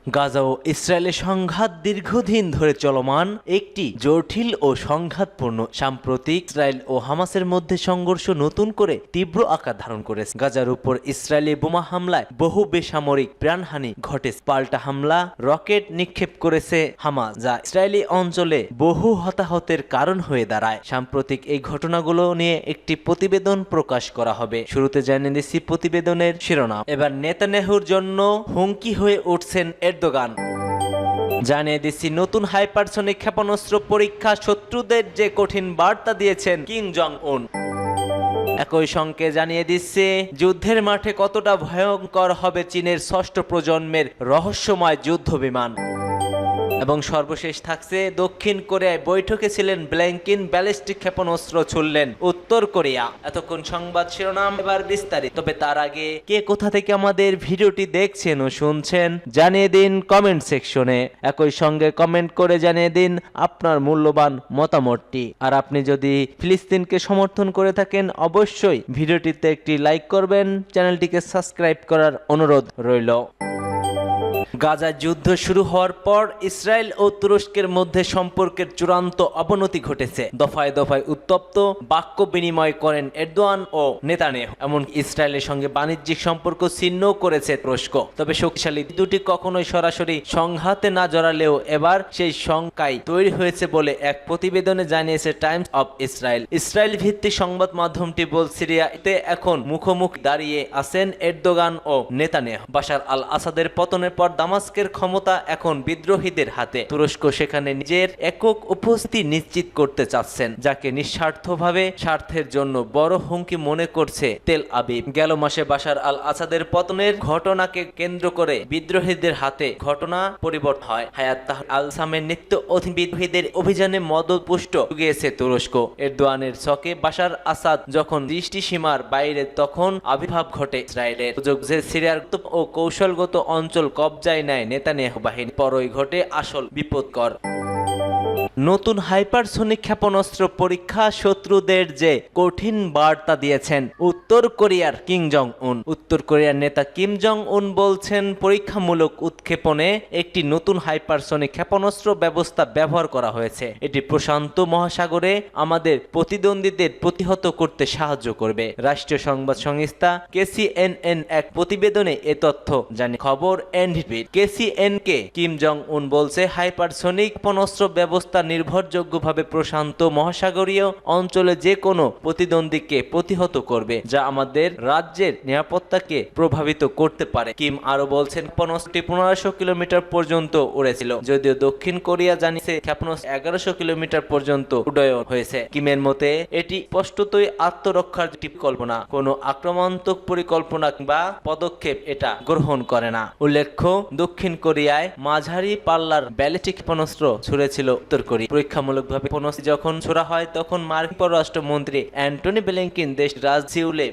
গাজা ও ইসরায়েলের সংঘাত দীর্ঘদিন ধরে চলমান একটি জটিল ও সংঘাতপূর্ণ। সাম্প্রতিক ইসরায়েল ও হামাসের মধ্যে সংঘর্ষ নতুন করে তীব্র আকার ধারণ করেছে। গাজার উপর ইসরায়েলি বোমা হামলায় বহু বেসামরিক প্রাণহানি ঘটেছে। পাল্টা হামলা রকেট নিক্ষেপ করেছে হামাস, যা ইসরায়েলি অঞ্চলে বহু হতাহতের কারণ হয়ে দাঁড়ায়। সাম্প্রতিক এই ঘটনাগুলো নিয়ে একটি প্রতিবেদন প্রকাশ করা হবে। শুরুতে জানিয়ে দিচ্ছি প্রতিবেদনের শিরোনাম। এবার নেতানিয়াহুর জন্য হুমকি হয়ে উঠছেন এরদোগান। জানিয়ে দিচ্ছি নতুন হাইপারসনিক ক্ষেপণাস্ত্র পরীক্ষা, শত্রুদের যে কঠিন বার্তা দিয়েছেন কিম জং উন। একই সঙ্গে জানিয়ে দিচ্ছে যুদ্ধের মাঠে কতটা ভয়ঙ্কর হবে চীনের ষষ্ঠ প্রজন্মের রহস্যময় যুদ্ধ বিমান। এবং সর্বশেষ থাকছে দক্ষিণ কোরিয়ায় বৈঠকে ছিলেন ব্লিংকেন, ব্যালিস্টিক ক্ষেপণাস্ত্র ছুড়লেন উত্তর কোরিয়া। এতক্ষণ সংবাদ শিরোনাম, এবার বিস্তারিত। তবে তার আগে কে কোথা থেকে আমাদের ভিডিওটি দেখছেন ও শুনছেন জানিয়ে দিন কমেন্ট সেকশনে। একই সঙ্গে কমেন্ট করে জানিয়ে দিন আপনার মূল্যবান মতামতটি। আর আপনি যদি ফিলিস্তিনকে সমর্থন করে থাকেন অবশ্যই ভিডিওটিতে একটি লাইক করবেন, চ্যানেলটিকে সাবস্ক্রাইব করার অনুরোধ রইল। গাজা যুদ্ধ শুরু হওয়ার পর ইসরায়েল ও তুরস্কের মধ্যে সম্পর্কের চূড়ান্ত অবনতি ঘটেছে। দফায় দফায় উত্তপ্ত বাক্য বিনিময় করেন এরদোয়ান ও নেতানিয়াহু। এমন ইসরায়েলের সঙ্গে বাণিজ্যিক সম্পর্ক ছিন্ন করেছে তুরস্ক। তবে শক্তিশালী দুটি কখনোই সরাসরি সংঘাতে না জড়ালেও এবার সেই শঙ্কাই তৈরি হয়েছে বলে এক প্রতিবেদনে জানিয়েছে টাইমস অব ইসরায়েল। ইসরায়েল ভিত্তিক সংবাদ মাধ্যমটি বলছে সিরিয়াতে এখন মুখোমুখি দাঁড়িয়ে আছেন এরদোগান ও নেতানিয়াহু। বাশার আল আসাদের পতনের পর দামাস্কের ক্ষমতা এখন বিদ্রোহীদের হাতে। তুরস্ক সেখানে নিজের একক উপস্থিতি নিশ্চিত করতে চাচ্ছেন, যাকে নিঃস্বার্থভাবে স্বার্থের জন্য বড় হুমকি মনে করছে তেল আবিব। গেল মাসে বাশার আল আসাদের পতনের ঘটনাকে কেন্দ্র করে বিদ্রোহীদের হাতে ঘটনা পরিবর্তন হয়। হায়াত তাহরির আল শামের নেতৃত্ব অধীন বিদ্রোহীদের অভিযানে মদতপুষ্ট জুগিয়েছে তুরস্ক। এরদোয়ানের ছকে বাশার আসাদ যখন দৃষ্টি সীমার বাইরে, তখন আবির্ভাব ঘটে ইসরায়েলের। সুযোগ যে সিরিয়ার ও কৌশলগত অঞ্চল কবজায় নেয় নেতানিয়াহু বাহিনী, পরই ঘটে আসল বিপদকর। নতুন হাইপারসনিক ক্ষেপণাস্ত্র পরীক্ষা, শত্রুদের যে কঠিন বার্তা দিয়েছেন উত্তর কোরিয়ার কিম জং উন। উত্তর কোরিয়ার নেতা কিম জং উন বলছেন পরীক্ষামূলক উৎক্ষেপণে একটি নতুন হাইপারসনিক ক্ষেপণাস্ত্র ব্যবস্থা ব্যবহার করা হয়েছে। এটি প্রশান্ত মহাসাগরে আমাদের প্রতিদ্বন্দ্বীদের প্রতিহত করতে সাহায্য করবে। রাষ্ট্রীয় সংবাদ সংস্থা কেসিএনএন এক প্রতিবেদনে এ তথ্য জানিয়ে খবর এনডিটিভি। কেসিএনকে কিম জং উন বলছে হাইপারসনিক ক্ষেপণাস্ত্র ব্যবস্থা নির্ভরযোগ্যভাবে প্রশান্ত মহাসাগরীয় অঞ্চলে যে কোনো প্রতিদ্বন্দ্বীকে প্রতিহত করবে, যা আমাদের রাজ্যের নিরাপত্তাকে প্রভাবিত করতে পারে। কিম আরো বলছেন ক্ষেপণাস্ত্রটি 1500 কিলোমিটার পর্যন্ত উড়েছিল, যদিও দক্ষিণ কোরিয়া জানিয়েছে ক্ষেপণাস্ত্র 1100 কিলোমিটার পর্যন্ত উড্ডয়ন হয়েছে। কিমের মতে এটি স্পষ্টতই আত্মরক্ষার একটি পরিকল্পনা, কোনো আক্রমণাত্মক পরিকল্পনা বা পদক্ষেপ এটা গ্রহণ করে না। উল্লেখ্য, দক্ষিণ কোরিয়ায় মাঝারি পাল্লার ব্যালিস্টিক ক্ষেপণাস্ত্র ছুড়েছিল উত্তর কোরিয়া। পরীক্ষামূলকভাবে ক্ষেপণাস্ত্র যখন ছোড়া হয়, তখন মার্কিন পররাষ্ট্রমন্ত্রী অ্যান্টনি ব্লিংকেন দেশ রাজধানী সিউলে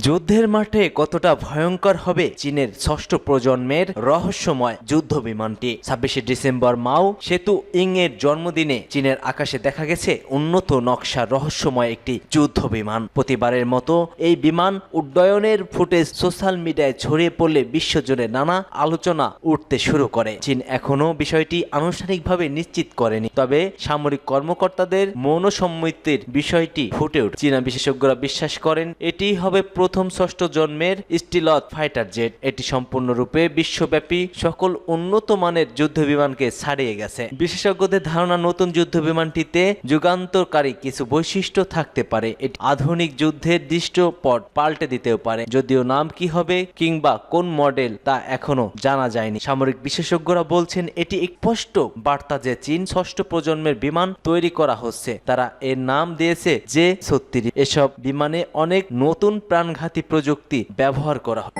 যুদ্ধের মাঠে কতটা ভয়ঙ্কর হবে চীনের ষষ্ঠ প্রজন্মের রহস্যময় যুদ্ধ বিমানটি। 26শে ডিসেম্বর মাও সেতু ইং এর জন্মদিনে চীনের আকাশে দেখা গেছে উন্নত নকশার রহস্যময় একটি যুদ্ধ বিমান। প্রতিবারের মতো এই বিমান উড্ডয়নের ফুটেজ সোশ্যাল মিডিয়ায় ছড়িয়ে পড়লে বিশ্বজুড়ে নানা আলোচনা উঠতে শুরু করে। চীন এখনো বিষয়টি আনুষ্ঠানিকভাবে নিশ্চিত করেনি, তবে সামরিক কর্মকর্তাদের মৌনসম্মতির বিষয়টি ফুটে ওঠে। চীনা বিশেষজ্ঞরা বিশ্বাস করেন এটি হবে প্রথম ষষ্ঠ জন্মের স্টিলথ ফাইটার জেট। এটি সম্পূর্ণরূপে বিশ্বব্যাপী সকল উন্নত মানের যুদ্ধ বিমানকে ছাড়িয়ে গেছে। বিশেষজ্ঞদের ধারণা নতুন যুদ্ধ বিমানটিতে যুগান্তকারী কিছু বৈশিষ্ট্য থাকতে পারে। এটি আধুনিক যুদ্ধের দৃশ্যপট পাল্টে দিতেও পারে, যদিও নাম কি হবে কিংবা কোন মডেল তা এখনো জানা যায়নি। সামরিক বিশেষজ্ঞরা বলছেন এটি স্পষ্ট বার্তা যে চীন ষষ্ঠ প্রজন্মের বিমান তৈরি করা হচ্ছে। তারা এর নাম দিয়েছে জে-36। এসব বিমানে অনেক নতুন প্রাণঘাতী প্রযুক্তি ব্যবহার করা হয়।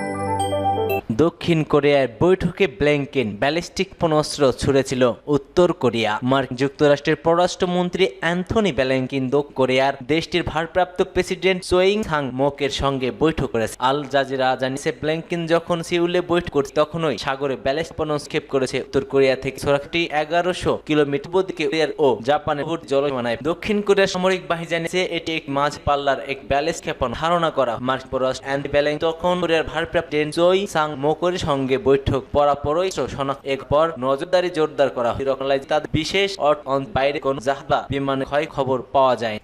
দক্ষিণ কোরিয়ার বৈঠকে ব্লিংকেন, ব্যালিস্টিক ক্ষেপণাস্ত্র ছুড়েছিল উত্তর কোরিয়া। মার্কিন যুক্তরাষ্ট্রের পররাষ্ট্রমন্ত্রী অ্যান্থনি ব্লিংকেন দক্ষিণ কোরিয়ার দেশটির ভারপ্রাপ্ত প্রেসিডেন্ট চোইং সাং মোকের সঙ্গে বৈঠক করেছে। আল জাজিরা জানিয়েছে ব্লিংকেন যখন সিউলে বৈঠক করছে তখনই সাগরে ব্যালিস্টিক ক্ষেপণাস্ত্র নিক্ষেপ করেছে উত্তর কোরিয়া থেকে। ছোড়াটি 1100 কিলোমিটার দিকে কোরিয়ার ও জাপানের জলসীমানায়। দক্ষিণ কোরিয়ার সামরিক বাহিনী জানিয়েছে এটি এক মাঝ পাল্লার এক ব্যালিস্টিক ক্ষেপণ ধারণা করা। মার্কিন পররাষ্ট্র অ্যান্থনি ব্লিংকেন তখন কোরিয়ার ভারপ্রাপ্ত প্রেসিডেন্ট চোই সাং মোকরের সঙ্গে বৈঠক পরাপরই শনাক্ত এরপর নজরদারি জোরদার করা হয়। তাদের বিশেষ বাইরে কোনো জাহাজ বা বিমানে ক্ষয় খবর পাওয়া যায়।